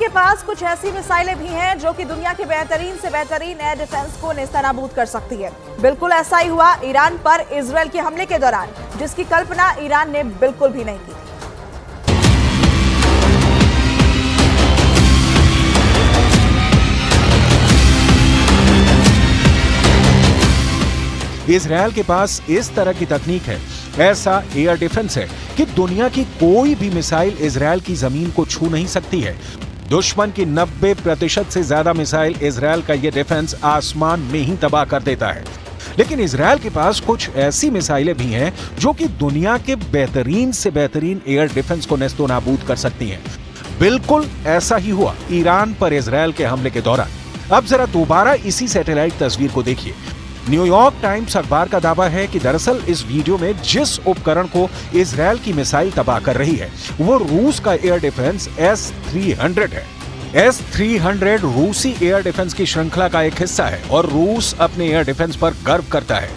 के पास कुछ ऐसी मिसाइलें भी हैं जो कि दुनिया के बेहतरीन से बेहतरीन एयर डिफेंस को नेस्तनाबूद कर सकती है। बिल्कुल ऐसा ही हुआ ईरान पर इजरायल के हमले के दौरान, जिसकी कल्पना ईरान ने बिल्कुल भी नहीं की। इजरायल के पास इस तरह की तकनीक है, ऐसा एयर डिफेंस है कि दुनिया की कोई भी मिसाइल इजरायल की जमीन को छू नहीं सकती है। दुश्मन की 90% से ज्यादा मिसाइल इजरायल का ये डिफेंस आसमान में ही तबाह कर देता है। लेकिन इजरायल के पास कुछ ऐसी मिसाइलें भी हैं जो कि दुनिया के बेहतरीन से बेहतरीन एयर डिफेंस को नेस्तो नाबूद कर सकती हैं। बिल्कुल ऐसा ही हुआ ईरान पर इजरायल के हमले के दौरान। अब जरा दोबारा इसी सैटेलाइट तस्वीर को देखिए। न्यूयॉर्क टाइम्स अखबार का दावा है कि दरअसल इस वीडियो में जिस उपकरण को इजरायल की मिसाइल तबाह कर रही है वो रूस का एयर डिफेंस S-300 है। S-300 रूसी एयर डिफेंस की श्रृंखला का एक हिस्सा है और रूस अपने एयर डिफेंस पर गर्व करता है।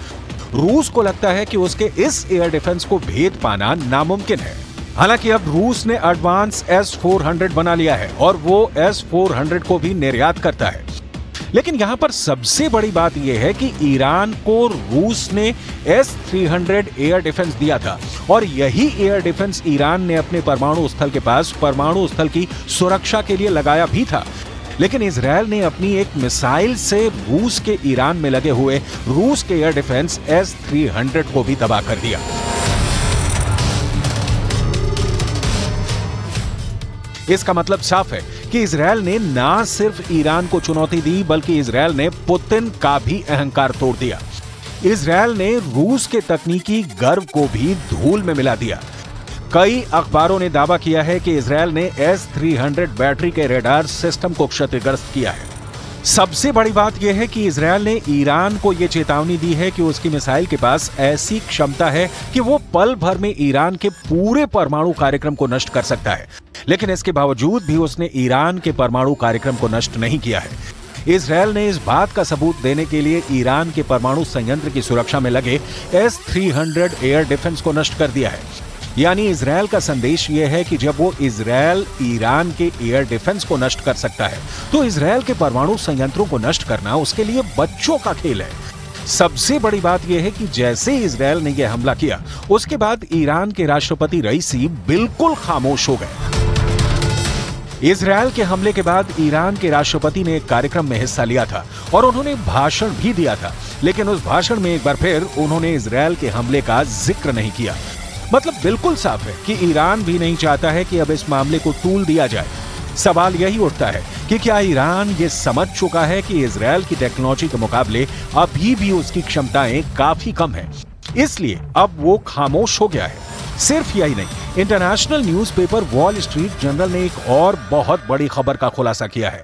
रूस को लगता है कि उसके इस एयर डिफेंस को भेद पाना नामुमकिन है। हालांकि अब रूस ने एडवांस S-400 बना लिया है और वो S-400 को भी निर्यात करता है। लेकिन यहां पर सबसे बड़ी बात यह है कि ईरान को रूस ने S-300 एयर डिफेंस दिया था और यही एयर डिफेंस ईरान ने अपने परमाणु स्थल के पास परमाणु स्थल की सुरक्षा के लिए लगाया भी था। लेकिन इजरायल ने अपनी एक मिसाइल से रूस के ईरान में लगे हुए रूस के एयर डिफेंस S-300 को भी तबाह कर दिया। इसका मतलब साफ है कि इजरायल ने ना सिर्फ ईरान को चुनौती दी बल्कि इजरायल ने पुतिन का भी अहंकार तोड़ दिया। इजरायल ने रूस के तकनीकी गर्व को भी धूल में मिला दिया। कई अखबारों ने दावा किया है कि इजरायल ने S-300 बैटरी के रडार सिस्टम को क्षतिग्रस्त किया है। सबसे बड़ी बात यह है कि इजरायल ने ईरान को यह चेतावनी दी है कि उसकी मिसाइल के पास ऐसी क्षमता है कि वो पल भर में ईरान के पूरे परमाणु कार्यक्रम को नष्ट कर सकता है। लेकिन इसके बावजूद भी उसने ईरान के परमाणु कार्यक्रम को नष्ट नहीं किया है। इजरायल ने इस बात का सबूत देने के लिए ईरान के परमाणु संयंत्र की सुरक्षा में लगे S-300 एयर डिफेंस को नष्ट कर दिया है। यानी इजरायल का संदेश यह है कि जब वो इजरायल ईरान के एयर डिफेंस को नष्ट कर सकता है तो इजरायल के परमाणु संयंत्रों को नष्ट करना उसके लिए बच्चों का खेल है। सबसे बड़ी बात यह है कि जैसे इजरायल ने यह हमला किया उसके बाद ईरान के राष्ट्रपति रईसी बिल्कुल खामोश हो गए। इजरायल के हमले के बाद ईरान के राष्ट्रपति ने एक कार्यक्रम में हिस्सा लिया था और उन्होंने भाषण भी दिया था। लेकिन उस भाषण में एक बार फिर उन्होंने इजरायल के हमले का जिक्र नहीं किया। मतलब बिल्कुल साफ है कि ईरान भी नहीं चाहता है कि अब इस मामले को टूल दिया जाए। सवाल यही उठता है कि क्या ईरान ये समझ चुका है कि इजरायल की टेक्नोलॉजी के मुकाबले अभी भी उसकी क्षमताएं काफी कम हैं, इसलिए अब वो खामोश हो गया है। सिर्फ यही नहीं, international newspaper wall street journal ने एक और बहुत बड़ी खबर का खुलासा किया है।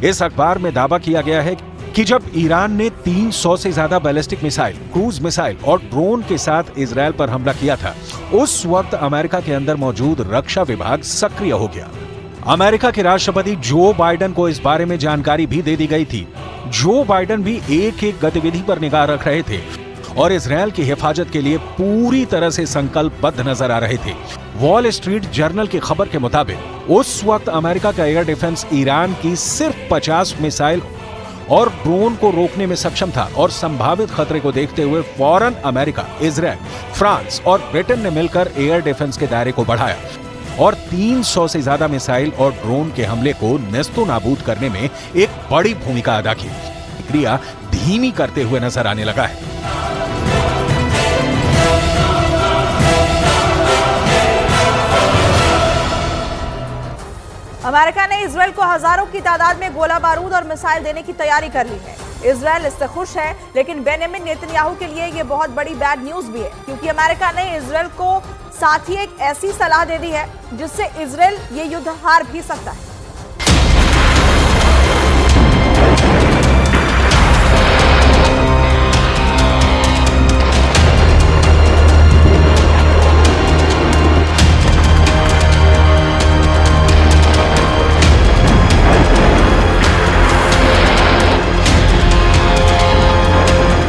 इस अखबार में दावा किया गया है कि जब ईरान ने 300 से ज्यादा बैलिस्टिक मिसाइल, क्रूज मिसाइल और ड्रोन के साथ इजरायल पर हमला किया था, उस वक्त अमेरिका के अंदर मौजूद रक्षा विभाग सक्रिय हो गया। अमेरिका के राष्ट्रपति जो बाइडेन को इस बारे में जानकारी भी दे दी गई थी। जो बाइडेन भी एक एक गतिविधि पर निगाह रख रहे थे और इजरायल की हिफाजत के लिए पूरी तरह से संकल्पबद्ध नजर आ रहे थे। वॉल स्ट्रीट जर्नल की खबर के मुताबिक उस वक्त अमेरिका का एयर डिफेंस ईरान की सिर्फ 50 मिसाइल और ड्रोन को रोकने में सक्षम था और संभावित खतरे को देखते हुए फौरन अमेरिका, इजरायल, फ्रांस और ब्रिटेन ने मिलकर एयर डिफेंस के दायरे को बढ़ाया और 300 से ज्यादा मिसाइल और ड्रोन के हमले को नेस्तो नाबूद करने में एक बड़ी भूमिका अदा की। प्रक्रिया धीमी करते हुए नजर आने लगा है। अमेरिका ने इजरायल को हजारों की तादाद में गोला बारूद और मिसाइल देने की तैयारी कर ली है। इजरायल इससे खुश है, लेकिन बेंजामिन नेतन्याहू के लिए यह बहुत बड़ी बैड न्यूज भी है, क्योंकि अमेरिका ने इजरायल को साथ ही एक ऐसी सलाह दे दी है जिससे इजरायल ये युद्ध हार भी सकता है।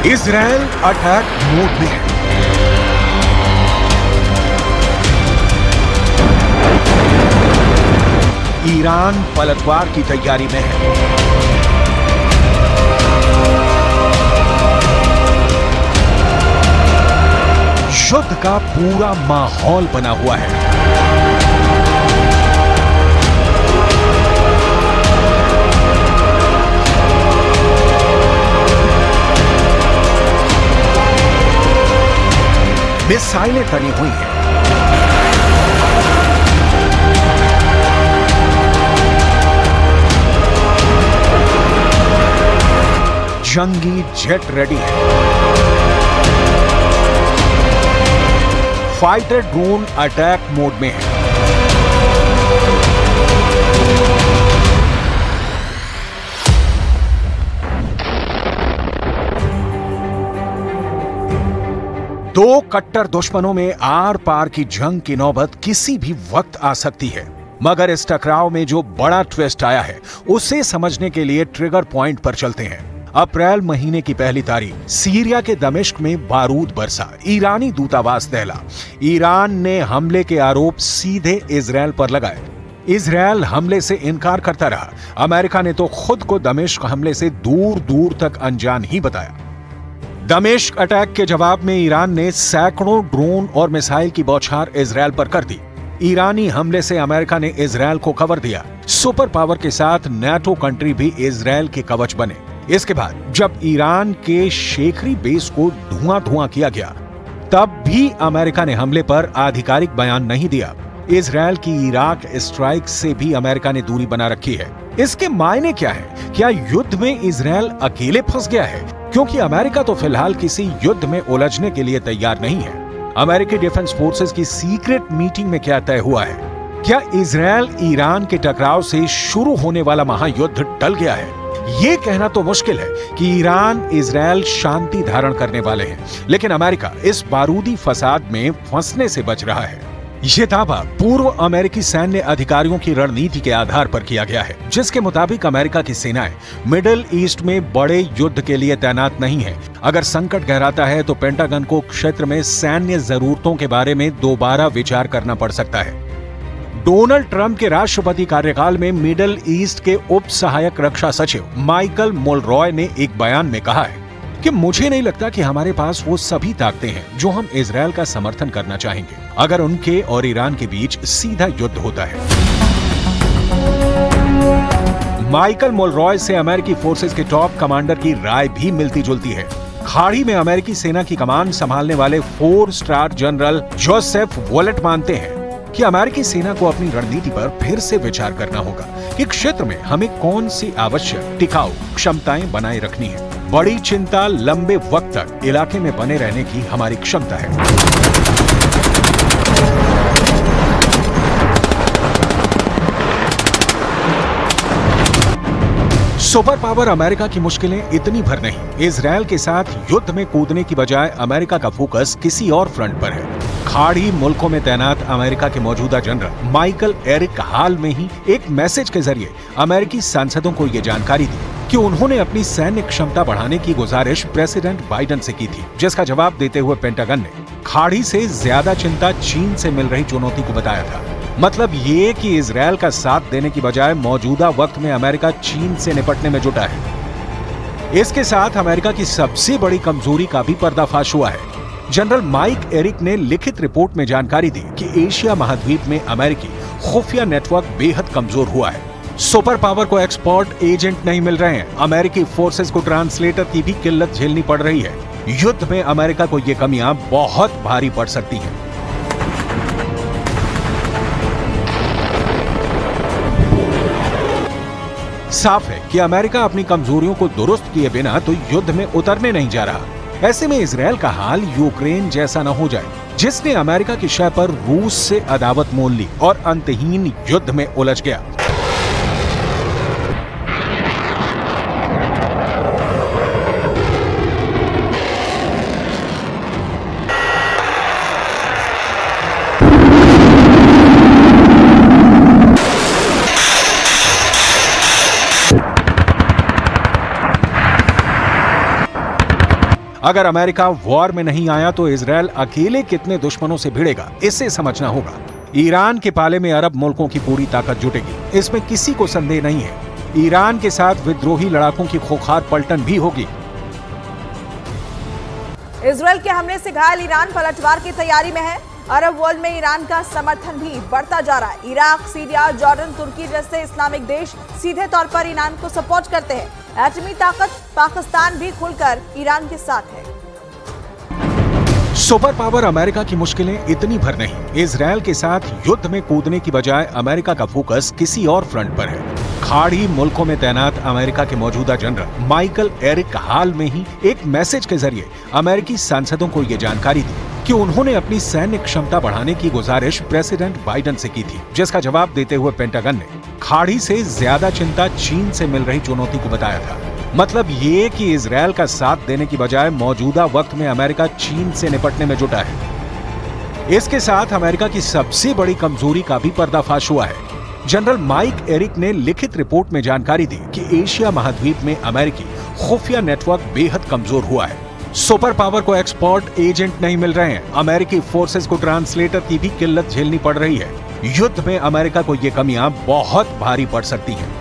इजरायल अटैक मोड में है। ईरान पलटवार की तैयारी में है। युद्ध का पूरा माहौल बना हुआ है। मिसाइलें तनी हुई हैं। जंगी जेट रेडी है। फाइटर ड्रोन अटैक मोड में है। दो कट्टर दुश्मनों में आर पार की जंग की नौबत किसी भी वक्त आ सकती है, मगर इस टकराव में जो बड़ा ट्विस्ट आया है उसे समझने के लिए ट्रिगर पॉइंट पर चलते हैं। अप्रैल महीने की पहली तारीख सीरिया के दमिश्क में बारूद बरसा, ईरानी दूतावास दहला। ईरान ने हमले के आरोप सीधे इजरायल पर लगाए। इजरायल हमले से इनकार करता रहा। अमेरिका ने तो खुद को दमिश्क हमले से दूर दूर तक अनजान ही बताया। दमिश्क अटैक के जवाब में ईरान ने सैकड़ों ड्रोन और मिसाइल की बौछार इजरायल पर कर दी। ईरानी हमले से अमेरिका ने इजरायल को कवर दिया। सुपर पावर के साथ नाटो कंट्री भी इजरायल के कवच बने। इसके बाद जब ईरान के शेखरी बेस को धुआं किया गया, तब भी अमेरिका ने हमले पर आधिकारिक बयान नहीं दिया। इजरायल की इराक स्ट्राइक से भी अमेरिका ने दूरी बना रखी है। इसके मायने क्या है? क्या युद्ध में इजरायल अकेले फंस गया है? क्योंकि अमेरिका तो फिलहाल किसी युद्ध में उलझने के लिए तैयार नहीं है। अमेरिकी डिफेंस फोर्सेस की सीक्रेट मीटिंग में क्या तय हुआ है? क्या इजरायल ईरान के टकराव से शुरू होने वाला महायुद्ध टल गया है? ये कहना तो मुश्किल है कि ईरान इजरायल शांति धारण करने वाले हैं, लेकिन अमेरिका इस बारूदी फसाद में फंसने से बच रहा है। ये दावा पूर्व अमेरिकी सैन्य अधिकारियों की रणनीति के आधार पर किया गया है, जिसके मुताबिक अमेरिका की सेनाएं मिडिल ईस्ट में बड़े युद्ध के लिए तैनात नहीं है। अगर संकट गहराता है तो पेंटागन को क्षेत्र में सैन्य जरूरतों के बारे में दोबारा विचार करना पड़ सकता है। डोनाल्ड ट्रंप के राष्ट्रपति कार्यकाल में मिडिल ईस्ट के उप सहायक रक्षा सचिव माइकल मुलरॉय ने एक बयान में कहा है कि मुझे नहीं लगता कि हमारे पास वो सभी ताकतें हैं जो हम इजरायल का समर्थन करना चाहेंगे अगर उनके और ईरान के बीच सीधा युद्ध होता है। माइकल मुलरॉय से अमेरिकी फोर्सेस के टॉप कमांडर की राय भी मिलती जुलती है। खाड़ी में अमेरिकी सेना की कमान संभालने वाले 4 स्टार जनरल जोसेफ वॉलेट मानते हैं कि अमेरिकी सेना को अपनी रणनीति पर फिर से विचार करना होगा कि क्षेत्र में हमें कौन सी आवश्यक टिकाऊ क्षमताएं बनाए रखनी है। बड़ी चिंता लंबे वक्त तक इलाके में बने रहने की हमारी क्षमता है। सुपर पावर अमेरिका की मुश्किलें इतनी भर नहीं। इजरायल के साथ युद्ध में कूदने की बजाय अमेरिका का फोकस किसी और फ्रंट पर है। खाड़ी मुल्कों में तैनात अमेरिका के मौजूदा जनरल माइकल एरिक हाल में ही एक मैसेज के जरिए अमेरिकी सांसदों को यह जानकारी दी कि उन्होंने अपनी सैन्य क्षमता बढ़ाने की गुजारिश प्रेसिडेंट बाइडेन से की थी, जिसका जवाब देते हुए पेंटागन ने खाड़ी से ज्यादा चिंता चीन से मिल रही चुनौती को बताया था। मतलब ये कि इजरायल का साथ देने की बजाय मौजूदा वक्त में अमेरिका चीन से निपटने में जुटा है। इसके साथ अमेरिका की सबसे बड़ी कमजोरी का भी पर्दाफाश हुआ है। जनरल माइक एरिक ने लिखित रिपोर्ट में जानकारी दी कि एशिया महाद्वीप में अमेरिकी खुफिया नेटवर्क बेहद कमजोर हुआ है। सुपर पावर को एक्सपर्ट एजेंट नहीं मिल रहे हैं। अमेरिकी फोर्सेस को ट्रांसलेटर की भी किल्लत झेलनी पड़ रही है। युद्ध में अमेरिका को ये कमियां बहुत भारी पड़ सकती हैं। साफ है कि अमेरिका अपनी कमजोरियों को दुरुस्त किए बिना तो युद्ध में उतरने नहीं जा रहा। ऐसे में इजरायल का हाल यूक्रेन जैसा न हो जाए, जिसने अमेरिका की शय पर रूस से अदावत मोल ली और अंतहीन युद्ध में उलझ गया। अगर अमेरिका वॉर में नहीं आया तो इजरायल अकेले कितने दुश्मनों से भिड़ेगा, इसे समझना होगा। ईरान के पाले में अरब मुल्कों की पूरी ताकत जुटेगी, इसमें किसी को संदेह नहीं है। ईरान के साथ विद्रोही लड़ाकों की खोखार पलटन भी होगी। इजरायल के हमले से घायल ईरान पलटवार की तैयारी में है। अरब वर्ल्ड में ईरान का समर्थन भी बढ़ता जा रहा है। इराक, सीरिया, जॉर्डन, तुर्की जैसे इस्लामिक देश सीधे तौर पर ईरान को सपोर्ट करते हैं। एटमी ताकत पाकिस्तान भी खुलकर ईरान के साथ है। सुपर पावर अमेरिका की मुश्किलें इतनी भर नहीं। इजरायल के साथ युद्ध में कूदने की बजाय अमेरिका का फोकस किसी और फ्रंट पर है। खाड़ी मुल्कों में तैनात अमेरिका के मौजूदा जनरल माइकल एरिक हाल में ही एक मैसेज के जरिए अमेरिकी सांसदों को ये जानकारी दी कि उन्होंने अपनी सैन्य क्षमता बढ़ाने की गुजारिश प्रेसिडेंट बाइडेन से की थी, जिसका जवाब देते हुए पेंटागन ने खाड़ी से ज्यादा चिंता चीन से मिल रही चुनौती को बताया था। मतलब ये कि इजरायल का साथ देने की बजाय मौजूदा वक्त में अमेरिका चीन से निपटने में जुटा है। इसके साथ अमेरिका की सबसे बड़ी कमजोरी का भी पर्दाफाश हुआ है। जनरल माइक एरिक ने लिखित रिपोर्ट में जानकारी दी कि एशिया महाद्वीप में अमेरिकी खुफिया नेटवर्क बेहद कमजोर हुआ है। सुपर पावर को एक्सपर्ट एजेंट नहीं मिल रहे हैं। अमेरिकी फोर्सेस को ट्रांसलेटर की भी किल्लत झेलनी पड़ रही है। युद्ध में अमेरिका को ये कमियां बहुत भारी पड़ सकती हैं।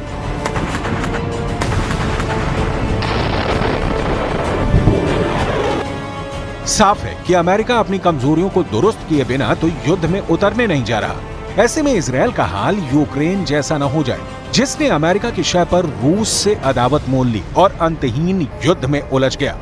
साफ है कि अमेरिका अपनी कमजोरियों को दुरुस्त किए बिना तो युद्ध में उतरने नहीं जा रहा। ऐसे में इजरायल का हाल यूक्रेन जैसा न हो जाए, जिसने अमेरिका की शय पर रूस से अदावत मोल ली और अंतहीन युद्ध में उलझ गया।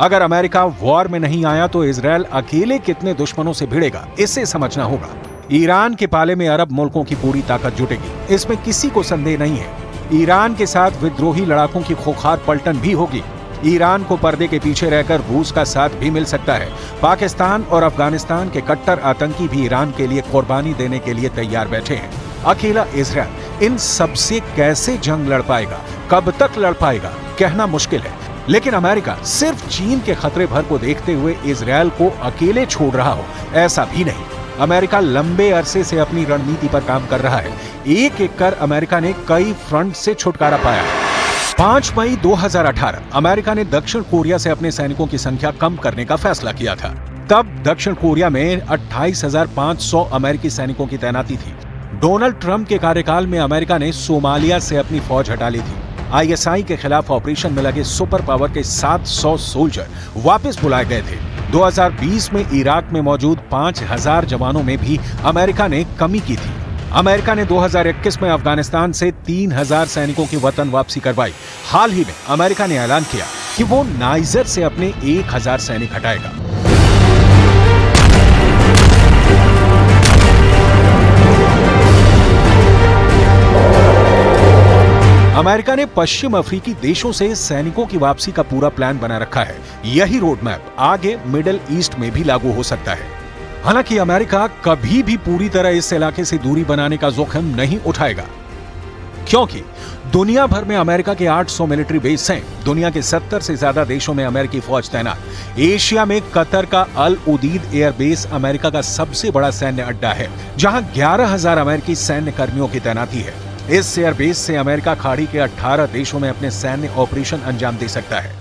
अगर अमेरिका वॉर में नहीं आया तो इजरायल अकेले कितने दुश्मनों से भिड़ेगा, इसे समझना होगा। ईरान के पाले में अरब मुल्कों की पूरी ताकत जुटेगी, इसमें किसी को संदेह नहीं है। ईरान के साथ विद्रोही लड़ाकों की खोखार पलटन भी होगी। ईरान को पर्दे के पीछे रहकर रूस का साथ भी मिल सकता है। पाकिस्तान और अफगानिस्तान के कट्टर आतंकी भी ईरान के लिए कुर्बानी देने के लिए तैयार बैठे हैं। अकेला इजरायल इन सबसे कैसे जंग लड़ पाएगा, कब तक लड़ पाएगा, कहना मुश्किल है। लेकिन अमेरिका सिर्फ चीन के खतरे भर को देखते हुए इजरायल को अकेले छोड़ रहा हो, ऐसा भी नहीं। अमेरिका लंबे अरसे से अपनी रणनीति पर काम कर रहा है। एक एक कर अमेरिका ने कई फ्रंट से छुटकारा पाया है। 5 मई 2018 अमेरिका ने दक्षिण कोरिया से अपने सैनिकों की संख्या कम करने का फैसला किया था। तब दक्षिण कोरिया में 28,500 अमेरिकी सैनिकों की तैनाती थी। डोनाल्ड ट्रंप के कार्यकाल में अमेरिका ने सोमालिया से अपनी फौज हटा ली थी। ISI के खिलाफ ऑपरेशन में लगे सुपर पावर के 700 सोल्जर वापस बुलाए गए थे। 2020 में इराक में मौजूद 5,000 जवानों में भी अमेरिका ने कमी की थी। अमेरिका ने 2021 में अफगानिस्तान से 3,000 सैनिकों की वतन वापसी करवाई। हाल ही में अमेरिका ने ऐलान किया कि वो नाइजर से अपने 1,000 सैनिक हटाएगा। अमेरिका ने पश्चिम अफ्रीकी देशों से सैनिकों की वापसी का पूरा प्लान बना रखा है। यही रोड मैप आगे मिडिल ईस्ट में भी लागू हो सकता है। हालांकि अमेरिका कभी भी पूरी तरह इस इलाके से दूरी बनाने का जोखिम नहीं उठाएगा, क्योंकि दुनिया भर में अमेरिका के 800 मिलिट्री बेस हैं। दुनिया के 70 से ज्यादा देशों में अमेरिकी फौज तैनात। एशिया में कतर का अल उदीद एयरबेस अमेरिका का सबसे बड़ा सैन्य अड्डा है, जहां 11,000 अमेरिकी सैन्य कर्मियों की तैनाती है। इस एयरबेस से अमेरिका खाड़ी के 18 देशों में अपने सैन्य ऑपरेशन अंजाम दे सकता है।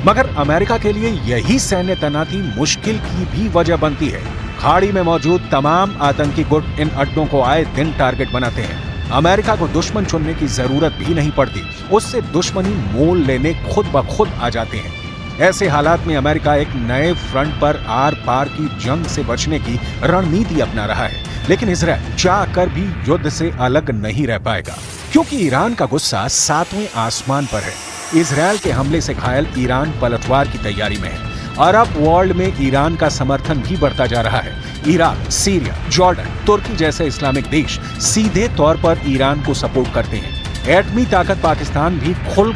मगर अमेरिका के लिए यही सैन्य तैनाती मुश्किल की भी वजह बनती है। खाड़ी में मौजूद तमाम आतंकी गुट इन अड्डों को आए दिन टारगेट बनाते हैं। अमेरिका को दुश्मन चुनने की जरूरत भी नहीं पड़ती, उससे दुश्मनी मोल लेने खुद ब खुद आ जाते हैं। ऐसे हालात में अमेरिका एक नए फ्रंट पर आर पार की जंग से बचने की रणनीति अपना रहा है। लेकिन इजरायल चाहकर भी युद्ध से अलग नहीं रह पाएगा, क्योंकि ईरान का गुस्सा 7वें आसमान पर है। इजरायल के हमले से घायल ईरान पलटवार की तैयारी में है। अरब वर्ल्ड में ईरान का समर्थन भी बढ़ता जा रहा है। इराक, सीरिया, जॉर्डन, तुर्की जैसे इस्लामिक देश सीधे तौर पर ईरान को सपोर्ट करते हैं। एटमी ताकत पाकिस्तान भी खुल